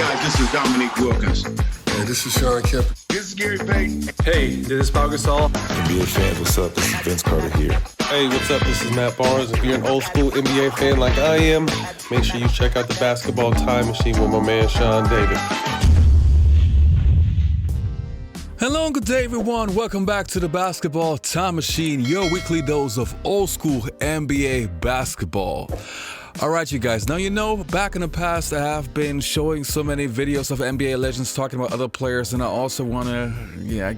guys, this is Dominique Wilkins. Hey, this is Sean Kemp. This is Gary Payton. Hey, this is Pau Gasol. NBA fans, what's up? This is Vince Carter here. Hey, what's up? This is Matt Barnes. If you're an old school NBA fan like I am, make sure you check out the Basketball Time Machine with my man Sean David. Hello and good day, everyone. Welcome back to the Basketball Time Machine, your weekly dose of old school NBA basketball. All right, you guys. Now, you know, back in the past, I have been showing so many videos of NBA legends talking about other players, and I also want to,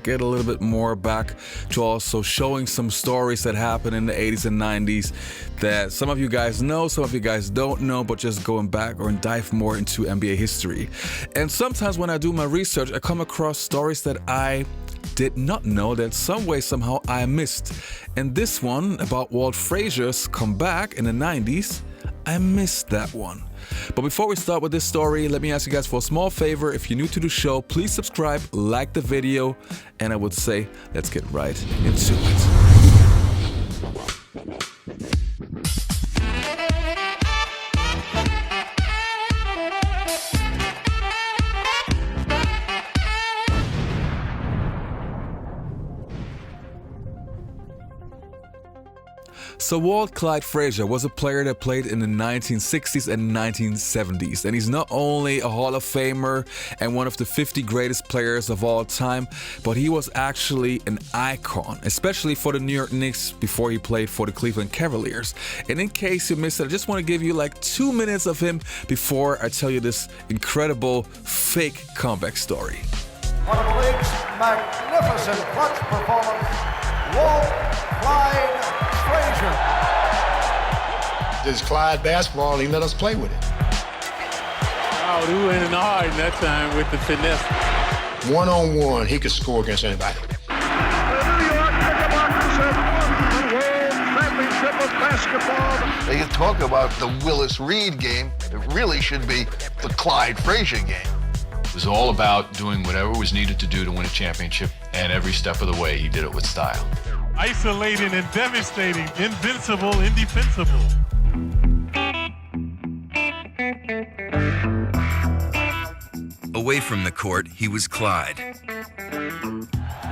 get a little bit more back to also showing some stories that happened in the 80s and 90s that some of you guys know, some of you guys don't know, but just going back or dive more into NBA history. And sometimes when I do my research, I come across stories that I did not know that some way, somehow I missed. And this one about Walt Frazier's comeback in the 90s, I missed that one. But before we start with this story, let me ask you guys for a small favor. If you're new to the show, please subscribe, like the video, and I would say, let's get right into it. So Walt Clyde Frazier was a player that played in the 1960s and 1970s, and he's not only a Hall of Famer and one of the 50 greatest players of all time, but he was actually an icon, especially for the New York Knicks before he played for the Cleveland Cavaliers. And in case you missed it, I just want to give you like 2 minutes of him before I tell you this incredible fake comeback story. One of the league's magnificent clutch performance, Walt Clyde Frazier. This is Clyde basketball, and he let us play with it. Oh, we went in hard that time with the finesse. One-on-one, he could score against anybody. The New York Knickerbockers have won the World Championship of Basketball. They talk about the Willis Reed game. It really should be the Clyde Frazier game. It was all about doing whatever was needed to do to win a championship, and every step of the way he did it with style. Isolating and devastating, invincible, indefensible. Away from the court, he was Clyde.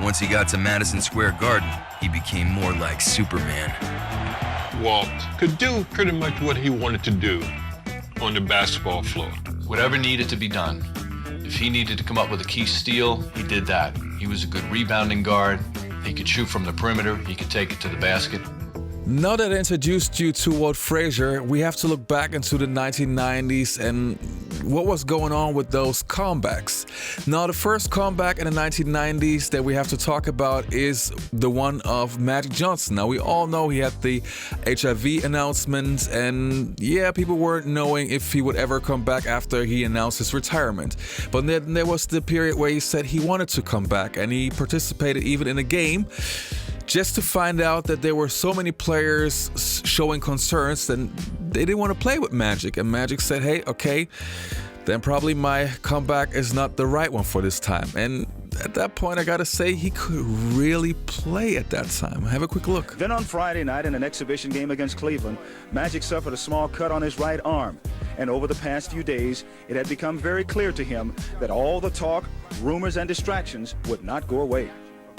Once he got to Madison Square Garden, he became more like Superman. Walt could do pretty much what he wanted to do on the basketball floor. Whatever needed to be done. If he needed to come up with a key steal, he did that. He was a good rebounding guard. He could shoot from the perimeter. He could take it to the basket. Now that I introduced you to Walt Frazier, we have to look back into the 1990s and what was going on with those comebacks. Now, the first comeback in the 1990s that we have to talk about is the one of Magic Johnson. Now, we all know he had the HIV announcement, and people weren't knowing if he would ever come back after he announced his retirement. But then there was the period where he said he wanted to come back, and he participated even in a game, just to find out that there were so many players showing concerns and they didn't want to play with Magic. And Magic said, hey, okay, then probably my comeback is not the right one for this time. And at that point, I gotta say, he could really play at that time. Have a quick look. Then on Friday night in an exhibition game against Cleveland, Magic suffered a small cut on his right arm. And over the past few days, it had become very clear to him that all the talk, rumors, and distractions would not go away.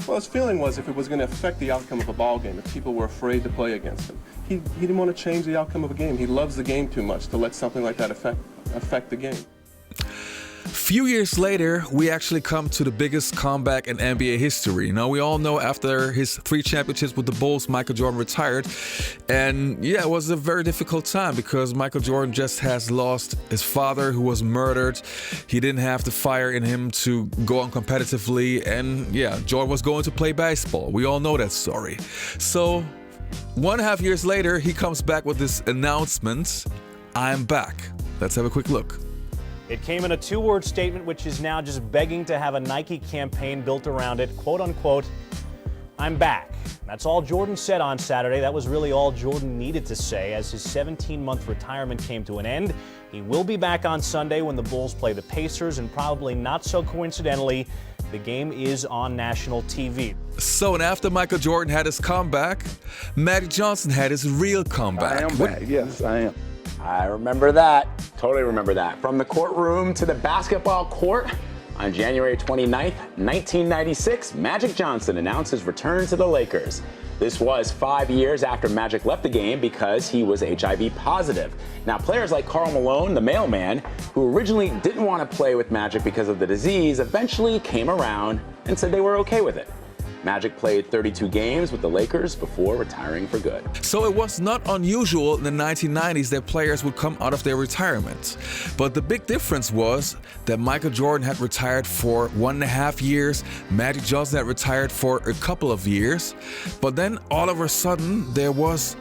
Well, his feeling was if it was going to affect the outcome of a ball game, if people were afraid to play against him, he didn't want to change the outcome of a game. He loves the game too much to let something like that affect the game. Few years later, we actually come to the biggest comeback in NBA history. Now, we all know after his 3 championships with the Bulls, Michael Jordan retired. And it was a very difficult time because Michael Jordan just has lost his father, who was murdered. He didn't have the fire in him to go on competitively. And Jordan was going to play baseball. We all know that story. So 1.5 years later, he comes back with this announcement, I'm back. Let's have a quick look. It came in a 2-word statement, which is now just begging to have a Nike campaign built around it. Quote unquote, I'm back. That's all Jordan said on Saturday. That was really all Jordan needed to say as his 17-month retirement came to an end. He will be back on Sunday when the Bulls play the Pacers, and probably not so coincidentally, the game is on national TV. So, and after Michael Jordan had his comeback, Magic Johnson had his real comeback. I am back. Yes, I am. I remember that. Totally remember that. From the courtroom to the basketball court, on January 29th, 1996, Magic Johnson announced his return to the Lakers. This was 5 years after Magic left the game because he was HIV positive. Now, players like Karl Malone, the mailman, who originally didn't want to play with Magic because of the disease, eventually came around and said they were okay with it. Magic played 32 games with the Lakers before retiring for good. So it was not unusual in the 1990s that players would come out of their retirement. But the big difference was that Michael Jordan had retired for 1.5 years, Magic Johnson had retired for a couple of years, but then all of a sudden there was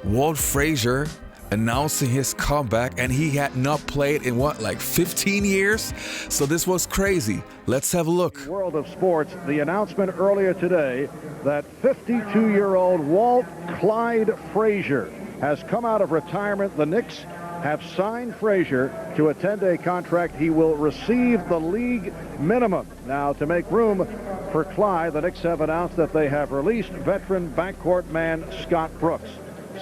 Walt Frazier announcing his comeback, and he had not played in 15 years? So this was crazy. Let's have a look. World of sports, the announcement earlier today that 52-year-old Walt Clyde Frazier has come out of retirement. The Knicks have signed Frazier to a 10-day contract. He will receive the league minimum. Now, to make room for Clyde, the Knicks have announced that they have released veteran backcourt man Scott Brooks.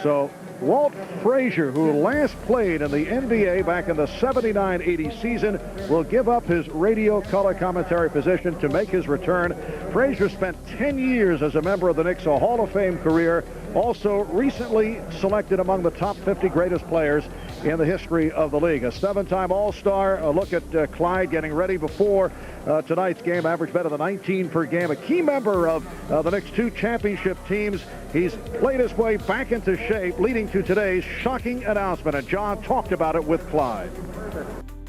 So Walt Frazier, who last played in the NBA back in the 79-80 season, will give up his radio color commentary position to make his return. Frazier spent 10 years as a member of the Knicks, a Hall of Fame career, also recently selected among the top 50 greatest players in the history of the league. A 7-time All-Star. A look at Clyde getting ready before tonight's game. Average better than 19 per game. A key member of the Knicks' 2 championship teams. He's played his way back into shape, leading to today's shocking announcement. And John talked about it with Clyde.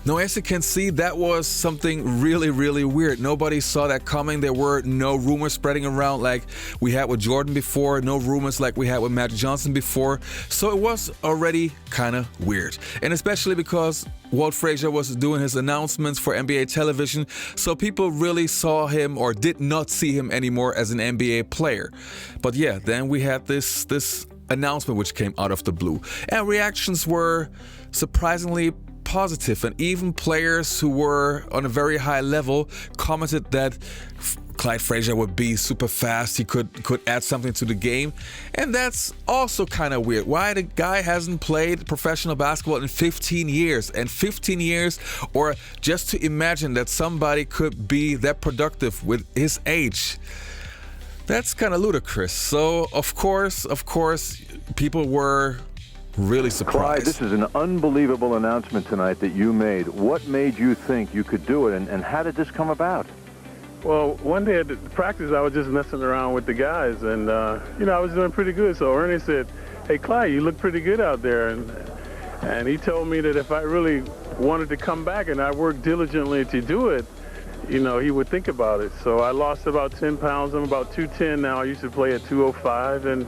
Now, as you can see, that was something really, really weird. Nobody saw that coming. There were no rumors spreading around like we had with Jordan before, no rumors like we had with Magic Johnson before. So it was already kind of weird. And especially because Walt Frazier was doing his announcements for NBA television, so people really saw him or did not see him anymore as an NBA player. But yeah, then we had this announcement which came out of the blue. And reactions were surprisingly positive, and even players who were on a very high level commented that Clyde Frazier would be super fast, he could add something to the game. And that's also kind of weird. Why the guy hasn't played professional basketball in 15 years? And 15 years, or just to imagine that somebody could be that productive with his age, that's kind of ludicrous. So of course, people were really surprised. Clyde, this is an unbelievable announcement tonight that you made. What made you think you could do it, and how did this come about? Well, one day at practice, I was just messing around with the guys, and, I was doing pretty good. So Ernie said, "Hey, Clyde, you look pretty good out there." And he told me that if I really wanted to come back and I worked diligently to do it, he would think about it. So I lost about 10 pounds. I'm about 210 now. I used to play at 205, and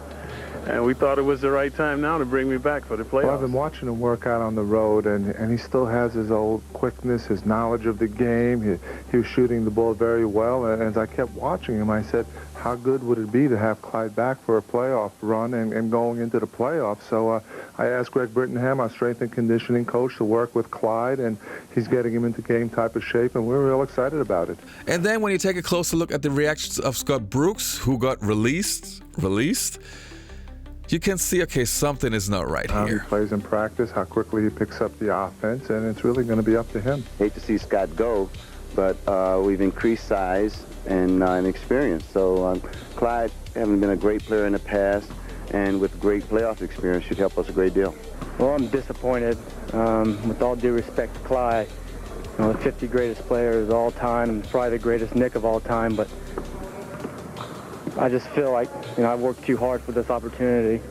we thought it was the right time now to bring me back for the playoffs. Well, I've been watching him work out on the road, and he still has his old quickness, his knowledge of the game. He was shooting the ball very well, and as I kept watching him, I said, how good would it be to have Clyde back for a playoff run and going into the playoffs? So I asked Greg Brittenham, our strength and conditioning coach, to work with Clyde, and he's getting him into game type of shape, and we're real excited about it. And then when you take a closer look at the reactions of Scott Brooks, who got released, you can see, okay, something is not right How here. he plays in practice, how quickly he picks up the offense, and it's really going to be up to him. Hate to see Scott go, but we've increased size and experience. So Clyde, having been a great player in the past and with great playoff experience, should help us a great deal. Well, I'm disappointed. With all due respect to Clyde, the 50 greatest players of all time, and probably the greatest Knick of all time, but I just feel like, I worked too hard for this opportunity.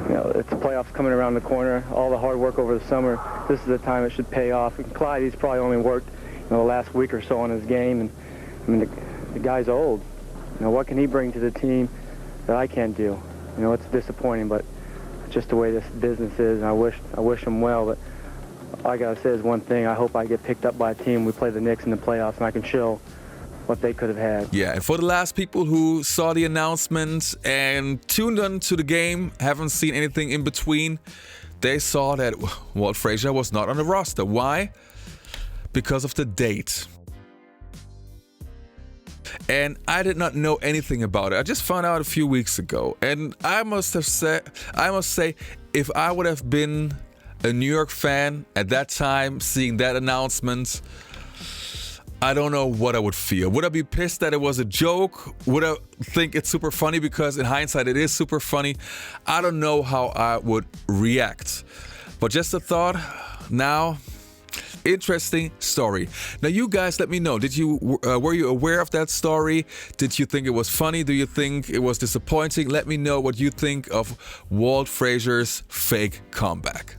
It's the playoffs coming around the corner, all the hard work over the summer. This is the time it should pay off. And Clyde, he's probably only worked, the last week or so on his game. And the guy's old. What can he bring to the team that I can't do? It's disappointing, but it's just the way this business is. And I wish him well, but all I gotta say is one thing. I hope I get picked up by a team. We play the Knicks in the playoffs, and I can show what they could have had. Yeah, and for the last people who saw the announcement and tuned in to the game, haven't seen anything in between, they saw that Walt Frazier was not on the roster. Why? Because of the date. And I did not know anything about it. I just found out a few weeks ago. And I must say, if I would have been a New York fan at that time, seeing that announcement, I don't know what I would feel. Would I be pissed that it was a joke? Would I think it's super funny because in hindsight it is super funny? I don't know how I would react. But just a thought now. Interesting story. Now, you guys, let me know. Were you aware of that story? Did you think it was funny? Do you think it was disappointing? Let me know what you think of Walt Frazier's fake comeback.